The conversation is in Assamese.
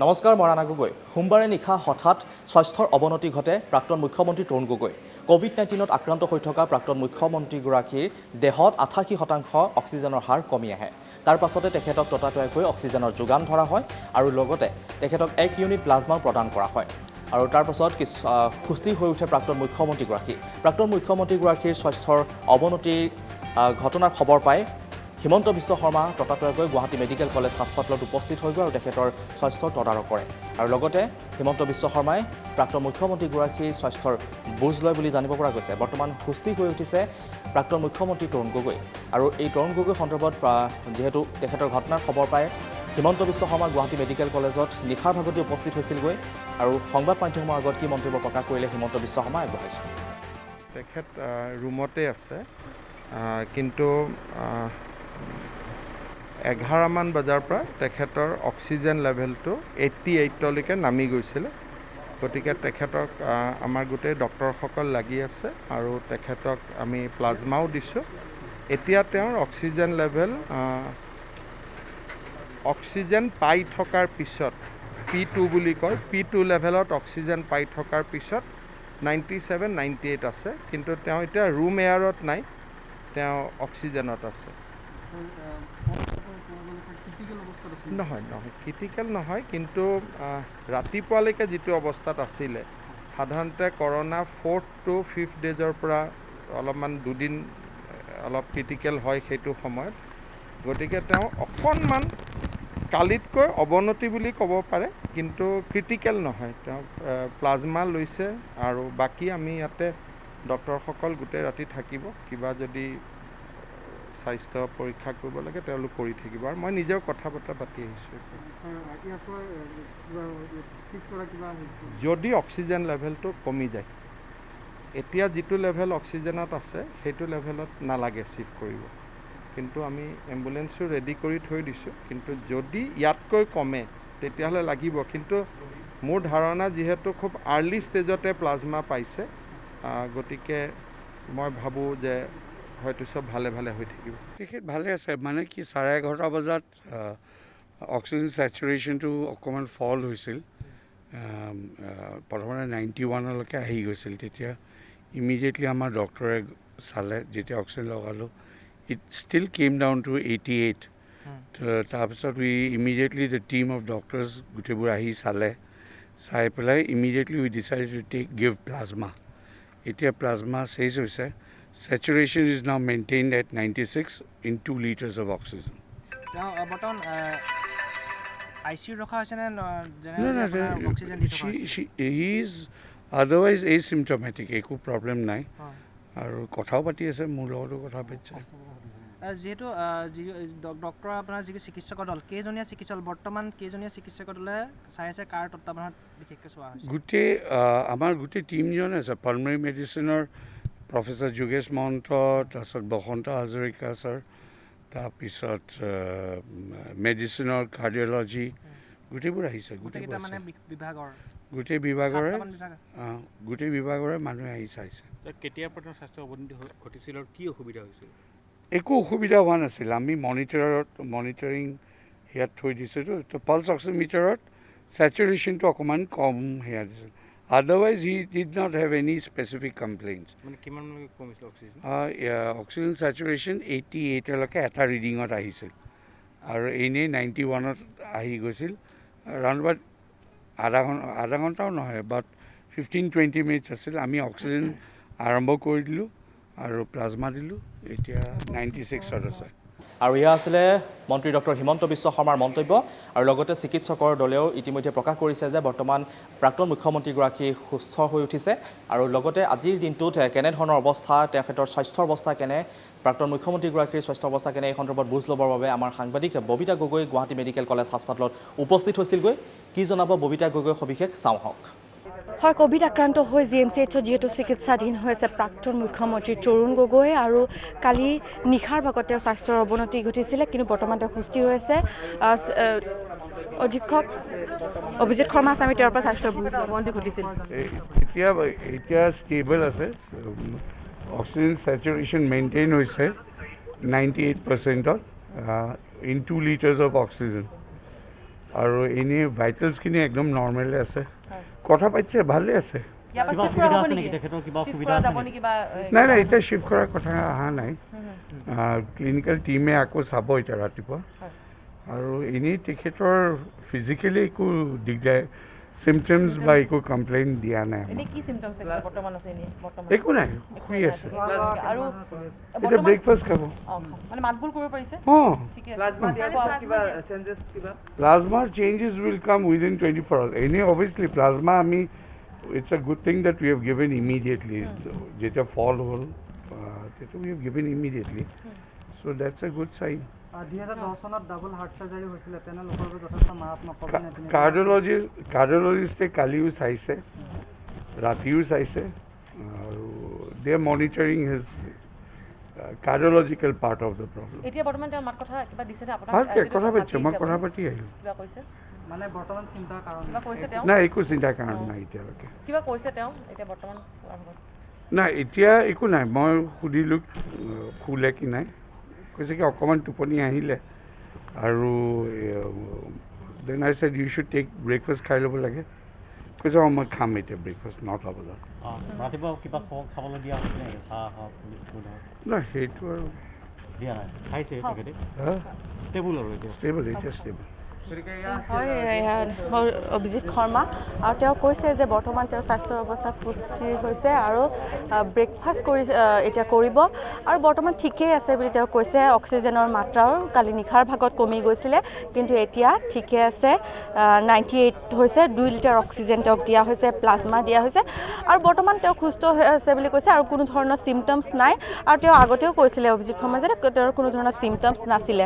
নমস্কাৰ, মই ৰাণা গগৈ। সোমবাৰে নিশা হঠাৎ স্বাস্থ্যৰ অৱনতি ঘটে প্ৰাক্তন মুখ্যমন্ত্ৰী তৰুণ গগৈ। কোভিড-19ত আক্ৰান্ত হৈ থকা প্ৰাক্তন মুখ্যমন্ত্ৰীগৰাকীৰ দেহত 88% অক্সিজেনৰ হাৰ কমি আহে। তাৰ পাছতে তেখেতক ততাতৈয়াকৈ অক্সিজেনৰ যোগান ধৰা হয় আৰু লগতে তেখেতক 1 ইউনিট প্লাজমাও প্ৰদান কৰা হয়। আৰু তাৰ পাছত সুস্থি হৈ উঠে প্ৰাক্তন মুখ্যমন্ত্ৰীগৰাকী। প্ৰাক্তন মুখ্যমন্ত্ৰীগৰাকীৰ স্বাস্থ্যৰ অৱনতিৰ ঘটনাৰ খবৰ পাই হিমন্ত বিশ্ব শৰ্মা ততাতৈয়াকৈ গুৱাহাটী মেডিকেল কলেজ হাস্পতালত উপস্থিত হৈ গৈ আৰু তেখেতৰ স্বাস্থ্যৰ তদাৰক কৰে। আৰু লগতে হিমন্ত বিশ্ব শৰ্মাই প্ৰাক্তন মুখ্যমন্ত্ৰীগৰাকীৰ স্বাস্থ্যৰ বুজ লয় বুলি জানিব পৰা গৈছে। বৰ্তমান সুস্থি হৈ উঠিছে প্ৰাক্তন মুখ্যমন্ত্ৰী তৰুণ গগৈ। আৰু এই তৰুণ গগৈ সন্দৰ্ভত যিহেতু তেখেতৰ ঘটনাৰ খবৰ পাই হিমন্ত বিশ্ব শৰ্মা গুৱাহাটী মেডিকেল কলেজত নিশাৰ ভাগতে উপস্থিত হৈছিলগৈ আৰু সংবাদ মাধ্যমৰ আগত কি মন্তব্য প্ৰকাশ কৰিলে হিমন্ত বিশ্ব শৰ্মাই আগবঢ়াইছোঁ। তেখেত ৰুমতে আছে, কিন্তু 11মান বজাৰ পৰা তেখেতৰ অক্সিজেন লেভেলটো 88লৈকে নামি গৈছিলে। গতিকে তেখেতক আমাৰ গোটেই ডক্টৰসকল লাগি আছে আৰু তেখেতক আমি প্লাজমাও দিছোঁ। এতিয়া তেওঁৰ অক্সিজেন লেভেল অক্সিজেন পাই থকাৰ পিছত P2 বুলি কয়, P2 লেভেলত অক্সিজেন পাই থকাৰ পিছত 97-98 আছে, কিন্তু তেওঁ এতিয়া ৰুম এয়াৰত নাই, তেওঁ অক্সিজেনত আছে। নহয় ক্ৰিটিকেল নহয়, কিন্তু ৰাতিপুৱালৈকে যিটো অৱস্থাত আছিলে, সাধাৰণতে কৰোণা 4th to 5th ডেজৰ পৰা অলপমান দুদিন অলপ ক্ৰিটিকেল হয় সেইটো সময়ত। গতিকে তেওঁ অকণমান কালিতকৈ অৱনতি বুলি ক'ব পাৰে, কিন্তু ক্ৰিটিকেল নহয়। তেওঁ প্লাজমা লৈছে আৰু বাকী আমি ইয়াতে ডক্টৰসকল গোটেই ৰাতি থাকিব। কিবা যদি স্বাস্থ্য পৰীক্ষা কৰিব লাগে তেওঁলোক কৰি থাকিব আৰু মই নিজেও কথা বতৰা পাতি আহিছোঁ। যদি অক্সিজেন লেভেলটো কমি যায়, এতিয়া যিটো লেভেল অক্সিজেনত আছে সেইটো লেভেলত নালাগে চিফ্ট কৰিব, কিন্তু আমি এম্বুলেঞ্চো ৰেডি কৰি থৈ দিছোঁ। কিন্তু যদি ইয়াতকৈ কমে তেতিয়াহ'লে লাগিব, কিন্তু মোৰ ধাৰণা যিহেতু খুব আৰ্লি ষ্টেজতে প্লাজমা পাইছে, গতিকে মই ভাবোঁ যে হয়তো চব ভালে হৈ থাকিব। তেখেত ভালে আছে, মানে কি 11:30 বজাত অক্সিজেন ছেচুৰেশ্যনটো অকণমান ফল হৈছিল। প্ৰথমতে 91লৈকে আহি গৈছিল। তেতিয়া ইমিডিয়েটলি আমাৰ ডক্টৰে চালে, যেতিয়া অক্সিজেন লগালোঁ, it still came down to 88। তাৰপিছত immediately the team of doctors গোটেইবোৰ আহি চাই পেলাই immediately we decided to give plasma. এতিয়া প্লাজমা চেজ হৈছে। Saturation is now maintained at 96 in 2 liters of oxygen. বৰ্তমান ICU ৰখা হৈছে নে he is otherwise asymptomatic, একো প্ৰব্লেম নাই আৰু কথাও পাতি আছে, মোৰ লগতো কথা পাতিছে। যিহেতু ডক্টৰ আপোনাৰ যি চিকিৎসকৰ দল, কেইজনীয়া চিকিৎসক বৰ্তমান কেইজনীয়া চিকিৎসকৰ দলে চাই আছে, কাৰ তত্বাৱধানত বিশেষকৈ চোৱা হৈছে? আমাৰ গোটেই টিমজন আছে। পালমাৰী মেডিচিনৰ প্ৰফেচৰ যোগেশ মহন্ত, তাৰপিছত বসন্ত হাজৰিকা ছাৰ, তাৰপিছত মেডিচিনৰ কাৰ্ডিঅ'লজি, গোটেইবোৰ আহিছে। গোটেই বিভাগৰে মানুহে আহি চাইছে। কেতিয়াৰ পৰা স্বাস্থ্য অৱনতি ঘটিছিল আৰু কি অসুবিধা হৈছিল? একো অসুবিধা হোৱা নাছিল। আমি মনিটৰিং সেয়াত থৈ দিছিলোঁ। তো পালছ অক্সিমিটাৰত ছেচুৰেশ্যনটো অকণমান কম সেয়া দিছিল। Otherwise, he did not have any specific complaints. Oxygen saturation 88লৈকে এটা ৰিডিঙত আহিছিল আৰু এনেই 91ত আহি গৈছিল। ৰাউণ্ড এবাউট আধা ঘণ্টাও নহয়, বাট 15-20 মিনিটছ আছিল। আমি অক্সিজেন আৰম্ভ কৰি দিলোঁ আৰু প্লাজমা দিলোঁ। এতিয়া 96ত আছে। আৰু এয়া আছিলে মন্ত্ৰী ডক্টৰ হিমন্ত বিশ্ব শৰ্মাৰ মন্তব্য। আৰু লগতে চিকিৎসকৰ দলেও ইতিমধ্যে প্ৰকাশ কৰিছে যে বৰ্তমান প্ৰাক্তন মুখ্যমন্ত্ৰীগৰাকী সুস্থ হৈ উঠিছে। আৰু লগতে আজিৰ দিনটোত কেনেধৰণৰ অৱস্থা, তেখেতৰ স্বাস্থ্যৰ অৱস্থা কেনে, প্ৰাক্তন মুখ্যমন্ত্ৰীগৰাকীৰ স্বাস্থ্য অৱস্থা কেনে, এই সন্দৰ্ভত বুজ ল'বৰ বাবে আমাৰ সাংবাদিক ববিতা গগৈ গুৱাহাটী মেডিকেল কলেজ হাস্পতালত উপস্থিত হৈছিলগৈ। কি জনাব ববিতা গগৈ সবিশেষ চাওঁ হওক। হয়, কোভিড আক্ৰান্ত হৈ GMCHত যিহেতু চিকিৎসাধীন হৈ আছে প্ৰাক্তন মুখ্যমন্ত্ৰী তৰুণ গগৈ, আৰু কালি নিশাৰ ভাগত তেওঁৰ স্বাস্থ্যৰ অৱনতি ঘটিছিলে, কিন্তু বৰ্তমান তেওঁ সুস্থি হৈ আছে। অধীক্ষক অভিজিত শৰ্মা আছে, আমি তেওঁৰ পৰা স্বাস্থ্যৰ অৱনতি ঘটিছিল। এতিয়া ষ্টেবল আছে। অক্সিজেন ছেচুৰেশ্যন মেইনটেইন হৈছে 98%ত ইন 2 liters of oxygen. আৰু এনেই ভাইটেলছখিনি একদম নৰ্মেলে আছে কথা পাতিছে ভালে আছে নাই নাই এতিয়া শ্বিফ্ট কৰাৰ কথা অহা নাই ক্লিনিকেল টিমে আকৌ চাব এতিয়া ৰাতিপুৱা আৰু এনেই তেখেতৰ ফিজিকেলি একো দিগদাৰ চিমটমছ বা একো কমপ্লেইন দিয়া নাই একো নাই শুই আছে এতিয়া ব্ৰেকফাষ্ট খাব অঁ প্লাজমাৰ changes will come within 24 hours এনেই অভিয়াছলি প্লাজমা আমি it's a good thing that we have given immediately যেতিয়া ফল হ'ল তেতিয়া we have given immediately so' that's a good sign 2010 চনত ডাবল হাৰ্ট চাৰ্জাৰী হৈছিলে তেনেলোকৰ যথেষ্ট মাৰাত্মক কাৰ্ডিঅ'লজিষ্টে কালিও চাইছে ৰাতিও চাইছে আৰু they are monitoring his cardiological part of the problem এতিয়া বৰ্তমান তেওঁ মাত কথা কিবা দিছে নে আপোনাক ভালকৈ কথা পাতিছে মই কথা পাতি আহিলোঁ কিবা কৈছে মানে বৰ্তমান চিন্তাৰ কাৰণ কিবা কৈছে তেওঁ নাই একো চিন্তাৰ কাৰণ নাই এতিয়ালৈকে কিবা কৈছে তেওঁ এতিয়া বৰ্তমান নাই এতিয়া একো নাই মই সুধিলোঁ শুলে কি নাই কৈছে কি অকণমান টোপনি আহিলে আৰু then I said you should take breakfast খাই ল'ব লাগে কৈছে অঁ মই খাম এতিয়া ব্ৰেকফাষ্ট 9টা বজাত ৰাতিপুৱা কিবা খাবলৈ দিয়া হৈছিলে চাহ হওক বিস্কুট হওক নাই সেইটো আৰু দিয়া নাই খাইছে তেখেতে ষ্টেবল আৰু এতিয়া ষ্টেবল এতিয়া ষ্টেবল হয় অভিজিত শৰ্মা আৰু তেওঁ কৈছে যে বৰ্তমান তেওঁৰ স্বাস্থ্যৰ অৱস্থা সুস্থিৰ হৈছে আৰু ব্ৰেকফাষ্ট এতিয়া কৰিব আৰু বৰ্তমান ঠিকেই আছে বুলি তেওঁ কৈছে অক্সিজেনৰ মাত্ৰাও কালি নিশাৰ ভাগত কমি গৈছিলে কিন্তু এতিয়া ঠিকে আছে 98 হৈছে 2 লিটাৰ অক্সিজেন তেওঁক দিয়া হৈছে প্লাজমা দিয়া হৈছে আৰু বৰ্তমান তেওঁ সুস্থ হৈ আছে বুলি কৈছে আৰু কোনো ধৰণৰ চিমটমছ নাই আৰু তেওঁ আগতেও কৈছিলে অভিজিত শৰ্মাই যে তেওঁৰ কোনো ধৰণৰ চিমটমছ নাছিলে